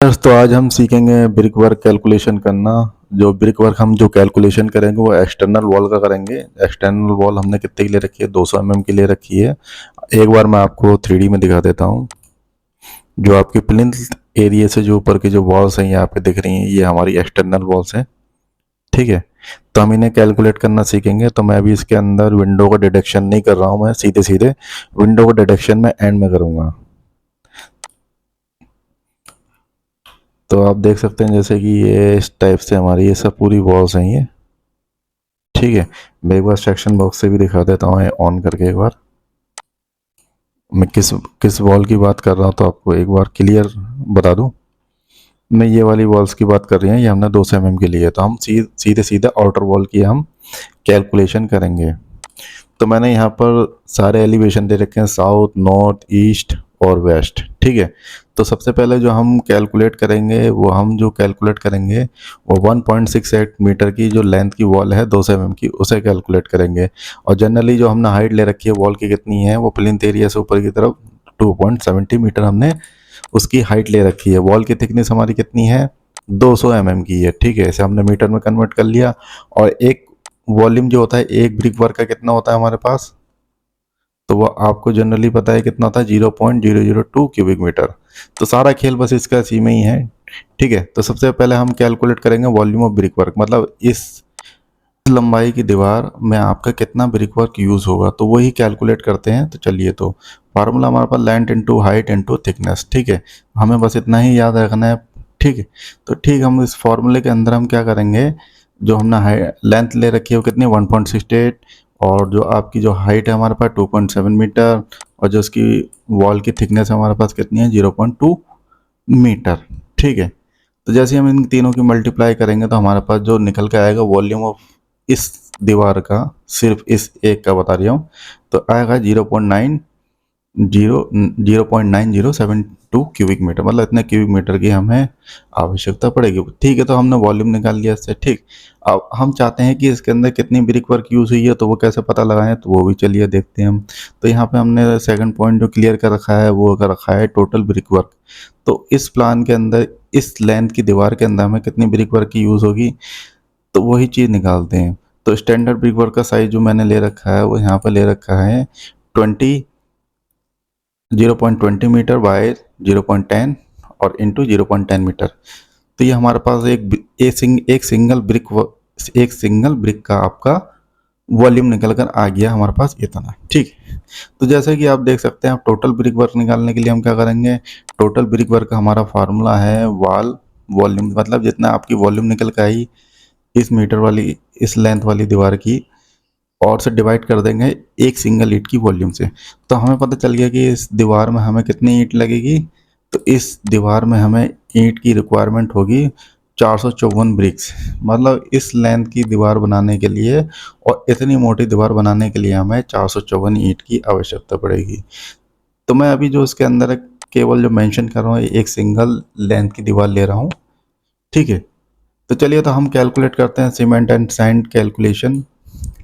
तो आज हम सीखेंगे ब्रिक वर्क कैलकुलेशन करना। जो ब्रिक वर्क हम जो कैलकुलेशन करेंगे वो एक्सटर्नल वॉल का करेंगे। एक्सटर्नल वॉल हमने कितने के लिए रखी है? 200 mm के लिए रखी है। एक बार मैं आपको 3D में दिखा देता हूँ। जो आपकी प्लिंथ एरिया से जो ऊपर की जो वॉल्स हैं यहाँ पे दिख रही हैं, ये हमारी एक्सटर्नल वॉल्स हैं। ठीक है, तो हम इन्हें कैलकुलेट करना सीखेंगे। तो मैं अभी इसके अंदर विंडो का डिडक्शन नहीं कर रहा हूँ, मैं सीधे सीधे विंडो का डिडक्शन मैं एंड में करूँगा। तो आप देख सकते हैं जैसे कि ये इस टाइप से हमारी ये सब पूरी वॉल्स हैं ये। ठीक है, मैं एक बार सेक्शन बॉक्स से भी दिखा देता हूँ ऑन करके। एक बार मैं किस किस वॉल की बात कर रहा हूँ तो आपको एक बार क्लियर बता दूँ। मैं ये वाली वॉल्स की बात कर रही हैं, ये हमने 200 mm के लिए। तो हम सीधे सीधे आउटर वॉल की हम कैलकुलेशन करेंगे। तो मैंने यहाँ पर सारे एलिवेशन दे रखे हैं, साउथ, नॉर्थ, ईस्ट और वेस्ट। ठीक है, तो सबसे पहले जो हम कैलकुलेट करेंगे वो 1.68 मीटर की जो लेंथ की वॉल है 200 mm की, उसे कैलकुलेट करेंगे। और जनरली जो हमने हाइट ले रखी है वॉल की कितनी है, वो प्लिंथ एरिया से ऊपर की तरफ 2.70 मीटर हमने उसकी हाइट ले रखी है। वॉल की थिकनेस हमारी कितनी है? 200 mm की है। ठीक है, इसे हमने मीटर में कन्वर्ट कर लिया। और एक वॉल्यूम जो होता है एक ब्रिक वर्क का कितना होता है हमारे पास, तो वो आपको जनरली पता है कितना होता है, 0.002 क्यूबिक मीटर। तो सारा खेल बस इसका इसी में ही है। ठीक है, तो सबसे पहले हम कैलकुलेट करेंगे वॉल्यूम ऑफ ब्रिक वर्क, मतलब इस लंबाई की दीवार में आपका कितना ब्रिक वर्क यूज होगा, तो वही कैलकुलेट करते हैं। तो चलिए, तो फार्मूला हमारे पास length into height into thickness. ठीक है, हमें बस इतना ही याद रखना है। ठीक है, तो ठीक, हम इस फॉर्मूले के अंदर हम क्या करेंगे, जो हमने लेंथ ले रखी है वो कितनी 1.68, और जो आपकी जो हाइट है हमारे पास 2.7 मीटर, और जो उसकी वॉल की थिकनेस है हमारे पास कितनी है 0.2 मीटर। ठीक है, तो जैसे हम इन तीनों की मल्टीप्लाई करेंगे तो हमारे पास जो निकल के आएगा वॉल्यूम ऑफ इस दीवार का, सिर्फ इस एक का बता रहा हूँ, तो आएगा 0.9072 क्यूबिक मीटर। मतलब इतने क्यूबिक मीटर की हमें आवश्यकता पड़ेगी। ठीक है, तो हमने वॉल्यूम निकाल लिया इससे। ठीक, अब हम चाहते हैं कि इसके अंदर कितनी ब्रिक वर्क यूज़ हुई है, तो वो कैसे पता लगाएं, तो वो भी चलिए देखते हैं हम। तो यहाँ पे हमने सेकंड पॉइंट जो क्लियर कर रखा है वो कर रखा है टोटल ब्रिक वर्क। तो इस प्लान के अंदर इस लेंथ की दीवार के अंदर हमें कितनी ब्रिक वर्क की यूज़ होगी, तो वही चीज़ निकालते हैं। तो स्टैंडर्ड ब्रिक वर्क का साइज जो मैंने ले रखा है वो यहाँ पर ले रखा है 0.20 मीटर बाय 0.10 और इंटू 0.10 मीटर। तो ये हमारे पास एक सिंगल ब्रिक का आपका वॉल्यूम निकल कर आ गया हमारे पास इतना। ठीक, तो जैसे कि आप देख सकते हैं, आप टोटल ब्रिक वर्क निकालने के लिए हम क्या करेंगे, टोटल ब्रिक वर्क का हमारा फार्मूला है वॉल वॉल्यूम, मतलब जितना आपकी वॉल्यूम निकल के आई इस मीटर वाली इस लेंथ वाली दीवार की, और से डिवाइड कर देंगे एक सिंगल ईंट की वॉल्यूम से। तो हमें पता चल गया कि इस दीवार में हमें कितनी ईंट लगेगी। तो इस दीवार में हमें ईंट की रिक्वायरमेंट होगी 454 ब्रिक्स। मतलब इस लेंथ की दीवार बनाने के लिए और इतनी मोटी दीवार बनाने के लिए हमें 454 ईंट की आवश्यकता पड़ेगी। तो मैं अभी जो इसके अंदर केवल जो मेंशन कर रहा हूँ एक सिंगल लेंथ की दीवार ले रहा हूँ। ठीक है, तो चलिए, तो हम कैलकुलेट करते हैं सीमेंट एंड सैंड कैलकुलेशन।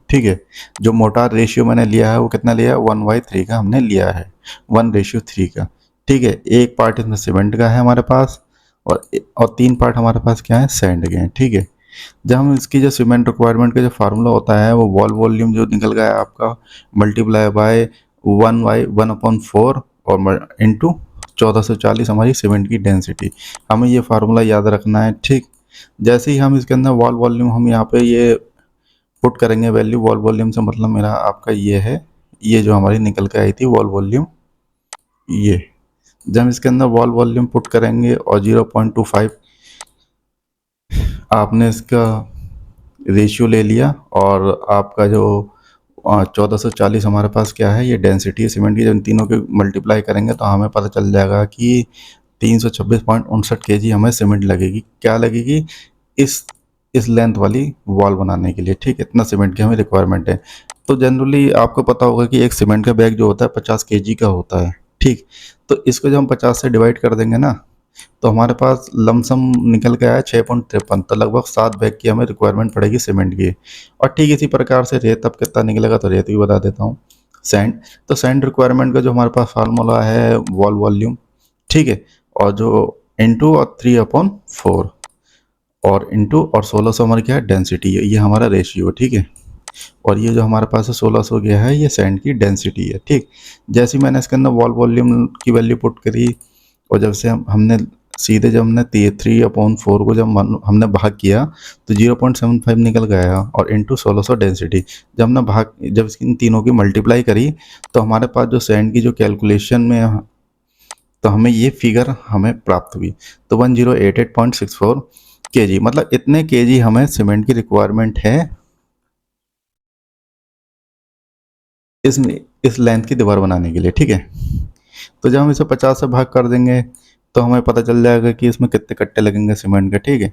ठीक है, जो मोटार रेशियो मैंने लिया है वो कितना लिया है, 1/3 का हमने लिया है, 1:3 का। ठीक है, एक पार्ट इसमें सीमेंट का है हमारे पास, और 3 पार्ट हमारे पास क्या है, सैंड के हैं। ठीक है, जब हम इसकी जो सीमेंट रिक्वायरमेंट का जो फार्मूला होता है वो वॉल वॉल्यूम जो निकल गया है आपका, मल्टीप्लाई बाय 1/1/4 और इंटू 1440 हमारी सीमेंट की डेंसिटी। हमें ये फार्मूला याद रखना है। ठीक, जैसे ही हम इसके अंदर वॉल वॉल्यूम हम यहाँ पे ये पुट करेंगे वैल्यू, वॉल वॉल्यूम से मतलब मेरा आपका ये है, ये जो हमारी निकल के आई थी वॉल वॉल्यूम, ये जब हम इसके अंदर वॉल वॉल्यूम पुट करेंगे और 0.25 आपने इसका रेशियो ले लिया, और आपका जो 1440 हमारे पास क्या है, ये डेंसिटी है सीमेंट की। जब इन तीनों के मल्टीप्लाई करेंगे तो हमें पता चल जाएगा कि 326.59 kg हमें सीमेंट लगेगी। क्या लगेगी, इस इस लेंथ वाली वॉल बनाने के लिए। ठीक, इतना सीमेंट की हमें रिक्वायरमेंट है। तो जनरली आपको पता होगा कि एक सीमेंट का बैग जो होता है 50 kg का होता है। ठीक, तो इसको जब हम 50 से डिवाइड कर देंगे ना, तो हमारे पास लमसम निकल के आया 6.53। तो लगभग 7 बैग की हमें रिक्वायरमेंट पड़ेगी सीमेंट की। और ठीक इसी प्रकार से रेत अब कितना निकलेगा, तो रेत भी बता देता हूँ। सैंड, तो सैंड रिक्वायरमेंट का जो हमारे पास फार्मूला है वॉल वॉल्यूम। ठीक है, और जो इंटू और 3/4 और इंटू और 1600 हमारी क्या है, डेंसिटी है, ये हमारा रेशियो, ठीक है। और ये जो हमारे पास है 1600 गया है, ये सैंड की डेंसिटी है, ठीक। जैसे ही मैंने इसके अंदर वॉल वॉल्यूम की वैल्यू पुट करी, और जब से हमने सीधे जब हमने 3/4 को जब हमने भाग किया तो 0.75 निकल गया, और इंटू 1600 डेंसिटी जब हमने जब इन तीनों की मल्टीप्लाई करी तो हमारे पास जो सैंड की जो कैलकुलेशन में, तो हमें ये फिगर हमें प्राप्त हुई। तो 1088.64 kg, मतलब इतने kg हमें सीमेंट की रिक्वायरमेंट है इस इस लेंथ की दीवार बनाने के लिए, ठीक है। तो जब हम इसे 50 से भाग कर देंगे तो हमें पता चल जाएगा कि इसमें कितने कट्टे लगेंगे सीमेंट के, ठीक है।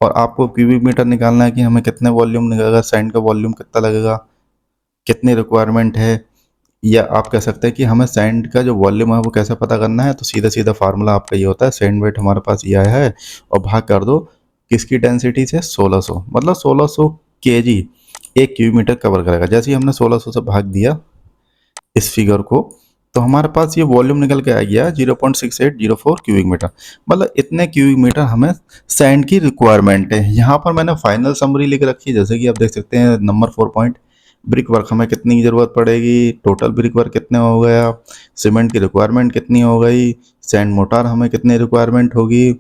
और आपको क्यूबिक मीटर निकालना है कि हमें कितने वॉल्यूम लगेगा, सैंड का वॉल्यूम कितना लगेगा, कितनी रिक्वायरमेंट है, या आप कह सकते हैं कि हमें सैंड का जो वॉल्यूम है वो कैसे पता करना है। तो सीधा सीधा फार्मूला आपका ये होता है, सैंड वेट हमारे पास ये आया है और भाग कर दो किसकी डेंसिटी से, 1600, मतलब 1600 kg एक क्यूबिक मीटर कवर करेगा। जैसे ही हमने 1600 से भाग दिया इस फिगर को, तो हमारे पास ये वॉल्यूम निकल के आ गया 0.6804 क्यूबिक मीटर, मतलब इतने क्यूबिक मीटर हमें सैंड की रिक्वायरमेंट है। यहाँ पर मैंने फाइनल समरी लिख रखी है, जैसे कि आप देख सकते हैं नंबर 4 पॉइंट, ब्रिक वर्क हमें कितनी की ज़रूरत पड़ेगी, टोटल ब्रिक वर्क कितने हो गया, सीमेंट की रिक्वायरमेंट कितनी हो गई, सैंड मोटार हमें कितनी रिक्वायरमेंट होगी,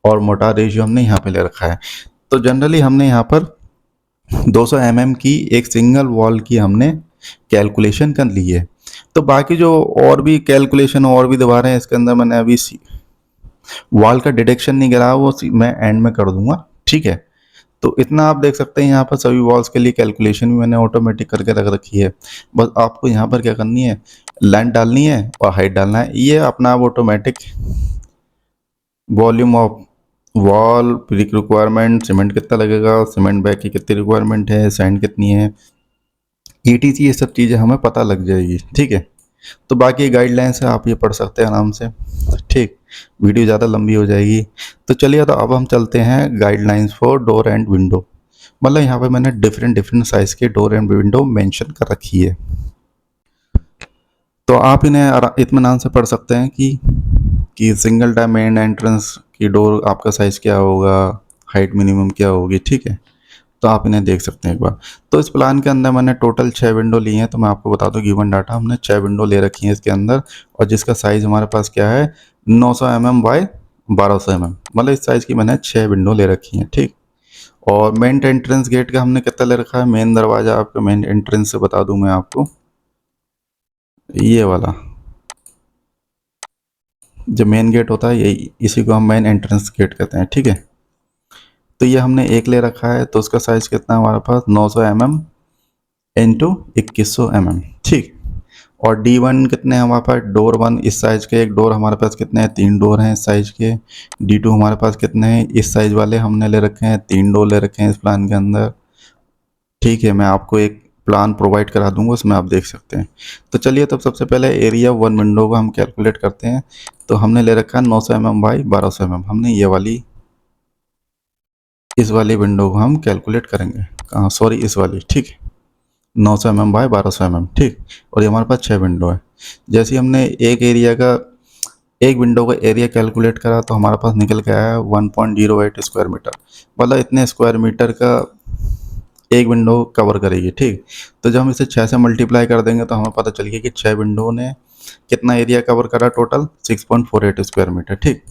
और मोटार रेशियो हमने यहाँ पे ले रखा है। तो जनरली हमने यहाँ पर 200 mm की एक सिंगल वॉल की हमने कैलकुलेशन कर ली है। तो बाकी जो और भी कैलकुलेशन और भी दीवारें हैं इसके अंदर मैंने अभी वॉल का डिडक्शन नहीं करा, वो मैं एंड में कर दूंगा, ठीक है। तो इतना आप देख सकते हैं, यहाँ पर सभी वॉल्स के लिए कैलकुलेशन भी मैंने ऑटोमेटिक करके रख रखी है। बस आपको यहाँ पर क्या करनी है, लेंथ डालनी है और हाइट डालना है, ये अपना आप automatic volume of wall, brick requirement, cement कितना लगेगा, सीमेंट बैग की कितनी रिक्वायरमेंट है, सैंड कितनी है, ETC, ये सब चीज़ें हमें पता लग जाएगी, ठीक है। तो बाकी गाइडलाइंस है, आप ये पढ़ सकते हैं आराम से, ठीक। वीडियो ज़्यादा लंबी हो जाएगी। तो चलिए, तो अब हम चलते हैं guidelines for door and window. मतलब यहाँ पे मैंने डिफरेंट डिफरेंट साइज़ के डोर एंड विंडो मेंशन कर रखी है, तो आप इन्हें इत्मीनान से पढ़ सकते हैं कि सिंगल टाइम मेन एंट्रेंस की डोर आपका साइज़ क्या होगा, हाइट मिनिमम क्या होगी, ठीक है। तो आप इन्हें देख सकते हैं एक बार। तो इस प्लान के अंदर मैंने टोटल 6 विंडो ली हैं, तो मैं आपको बता दूं गिवन डाटा हमने 6 विंडो ले रखी हैं इसके अंदर, और जिसका साइज़ हमारे पास क्या है, 900 mm बाय 1200 mm, मतलब इस साइज़ की मैंने 6 विंडो ले रखी हैं, ठीक। और मेन एंट्रेंस गेट का हमने कितना ले रखा है, मेन दरवाज़ा आपका मेन एंट्रेंस से बता दूँ मैं आपको, ये वाला जो मेन गेट होता है यही, इसी को हम मेन एंट्रेंस गेट कहते हैं, ठीक है। तो ये हमने एक ले रखा है, तो उसका साइज़ कितना है हमारे पास, 900 mm इंटू 2100 mm, ठीक। और D1 कितने हैं हमारे पास, डोर 1 इस साइज़ के, एक डोर हमारे पास कितने हैं, 3 डोर हैं इस साइज़ के। D2 हमारे पास कितने हैं, इस साइज़ वाले हमने ले रखे हैं, 3 डोर ले रखे हैं इस प्लान के अंदर, ठीक है। मैं आपको एक प्लान प्रोवाइड करा दूंगा, उसमें आप देख सकते हैं। तो चलिए, तब सबसे पहले एरिया वन विंडो को हम कैलकुलेट करते हैं। तो हमने ले रखा है 900 mm बाई 1200 mm, हमने ये वाली, इस वाली विंडो को हम कैलकुलेट करेंगे, कहाँ, सॉरी इस वाली, ठीक है, 900 mm बाय 1200 mm, ठीक। और ये हमारे पास 6 विंडो है। जैसे ही हमने एक विंडो का एरिया कैलकुलेट करा तो हमारे पास निकल के आया 1.08 स्क्वायर मीटर, मतलब इतने स्क्वायर मीटर का एक विंडो कवर करेगी, ठीक। तो जब हम इसे 6 से मल्टीप्लाई कर देंगे तो हमें पता चल गया कि 6 विंडो ने कितना एरिया कवर करा, टोटल 6.48 स्क्वायर मीटर, ठीक।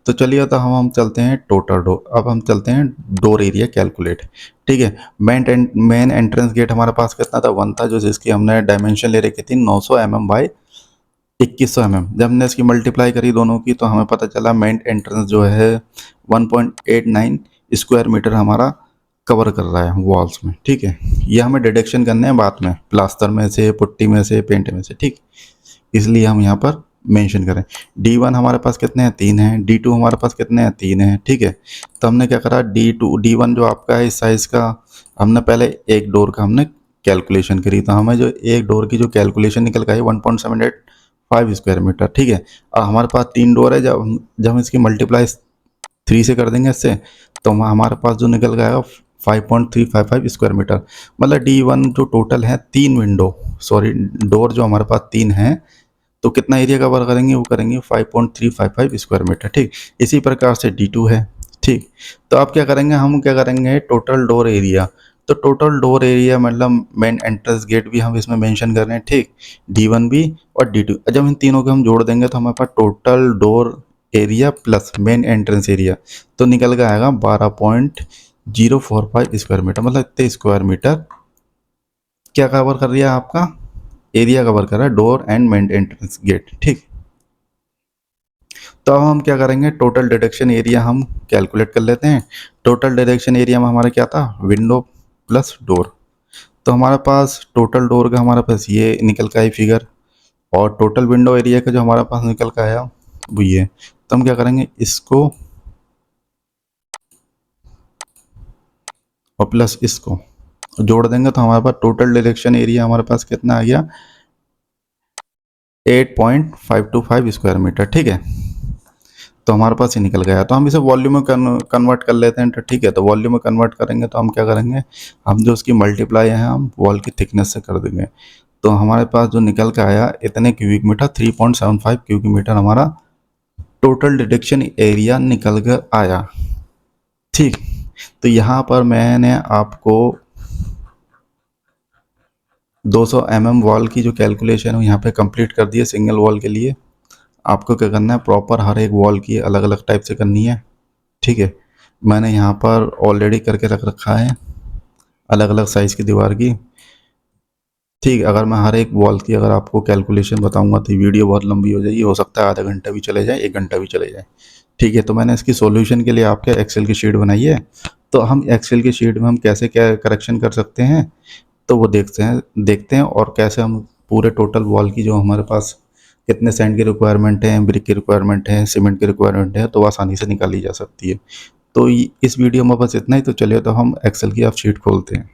तो चलिए, तो हम चलते हैं टोटल डोर, अब हम चलते हैं डोर एरिया कैलकुलेट, ठीक है। मेन एंट्रेंस गेट हमारे पास कितना था, 1 था, जो जिसकी हमने डायमेंशन ले रखी थी 900 mm बाई 2100 mm। जब हमने इसकी मल्टीप्लाई करी दोनों की तो हमें पता चला मेन एंट्रेंस जो है 1.89 स्क्वायर मीटर हमारा कवर कर रहा है वॉल्स में, ठीक है। ये हमें डिडक्शन करने हैं बाद में, प्लास्टर में से, पुट्टी में से, पेंट में से, ठीक। इसलिए हम यहाँ पर मेंशन करें। D1 हमारे पास कितने हैं, 3 हैं। D2 हमारे पास कितने हैं, 3 हैं, ठीक है। तो हमने क्या करा, D1 जो आपका है इस साइज़ का, हमने पहले एक डोर का हमने कैलकुलेशन करी, तो हमें जो एक डोर की जो कैलकुलेशन निकल गई 1.785 स्क्वायर मीटर, ठीक है। और हमारे पास 3 डोर है, जब हम इसकी मल्टीप्लाई 3 से कर देंगे इससे, तो हमारे पास जो निकल गया 5.355 स्क्वायर मीटर, मतलब D1 जो टोटल है 3 विंडो, सॉरी डोर जो हमारे पास 3 हैं, तो कितना एरिया कवर करेंगे, वो करेंगे 5.355 स्क्वायर मीटर। ठीक, इसी प्रकार से D2 है। ठीक, तो अब क्या करेंगे, हम क्या करेंगे टोटल डोर एरिया। तो टोटल डोर एरिया मतलब मेन एंट्रेंस गेट भी हम इसमें मेंशन कर रहे हैं। ठीक, D1 भी और D2, जब इन तीनों को हम जोड़ देंगे तो हमारे पास total door area plus main entrance area तो निकल के आएगा 12.045 स्क्वायर मीटर। मतलब इतने स्क्वायर मीटर क्या कवर कर रही है, आपका एरिया कवर कर रहा है door and main entrance gate. ठीक, तो अब हम क्या करेंगे, टोटल डिडक्शन एरिया हम कैलकुलेट कर लेते हैं। टोटल डिडक्शन एरिया में हमारा क्या था, विंडो प्लस डोर। तो हमारे पास टोटल डोर का हमारे पास ये निकल का है फिगर, और टोटल विंडो एरिया का जो हमारे पास निकल का आया वो ये। तो हम क्या करेंगे, इसको और प्लस इसको जोड़ देंगे तो हमारे पास टोटल डिडक्शन एरिया हमारे पास कितना आ गया, 8.525 स्क्वायर मीटर। ठीक है, तो हमारे पास ये निकल गया। तो हम इसे वॉल्यूम में कन्वर्ट कर लेते हैं। तो ठीक है, तो वॉल्यूम में कन्वर्ट करेंगे तो हम क्या करेंगे, हम जो उसकी मल्टीप्लाई है हम वॉल की थिकनेस से कर देंगे। तो हमारे पास जो निकल के आया इतने क्यूबिक मीटर, 3.75 क्यूबिक मीटर हमारा टोटल डिडक्शन एरिया निकल कर आया। ठीक, तो यहाँ पर मैंने आपको 200 mm वॉल की जो कैलकुलेशन है यहाँ पे कंप्लीट कर दी है सिंगल वॉल के लिए। आपको क्या करना है, प्रॉपर हर एक वॉल की अलग अलग टाइप से करनी है। ठीक है, मैंने यहाँ पर ऑलरेडी करके रख रखा है अलग अलग साइज़ की दीवार की। ठीक, अगर मैं हर एक वॉल की अगर आपको कैलकुलेशन बताऊंगा तो वीडियो बहुत लंबी हो जाएगी, हो सकता है आधा घंटा भी चले जाए, 1 घंटा भी चले जाए। ठीक है, तो मैंने इसकी सॉल्यूशन के लिए आपके एक्सेल की शीट बनाई है। तो हम एक्सेल की शीट में हम कैसे क्या करेक्शन कर सकते हैं तो वो देखते हैं और कैसे हम पूरे टोटल वॉल की जो हमारे पास कितने सैंड की रिक्वायरमेंट है, ब्रिक की रिक्वायरमेंट है, सीमेंट की रिक्वायरमेंट है, तो वो आसानी से निकाली जा सकती है। तो इस वीडियो में बस इतना ही। तो चलिए तो हम एक्सेल की आप शीट खोलते हैं।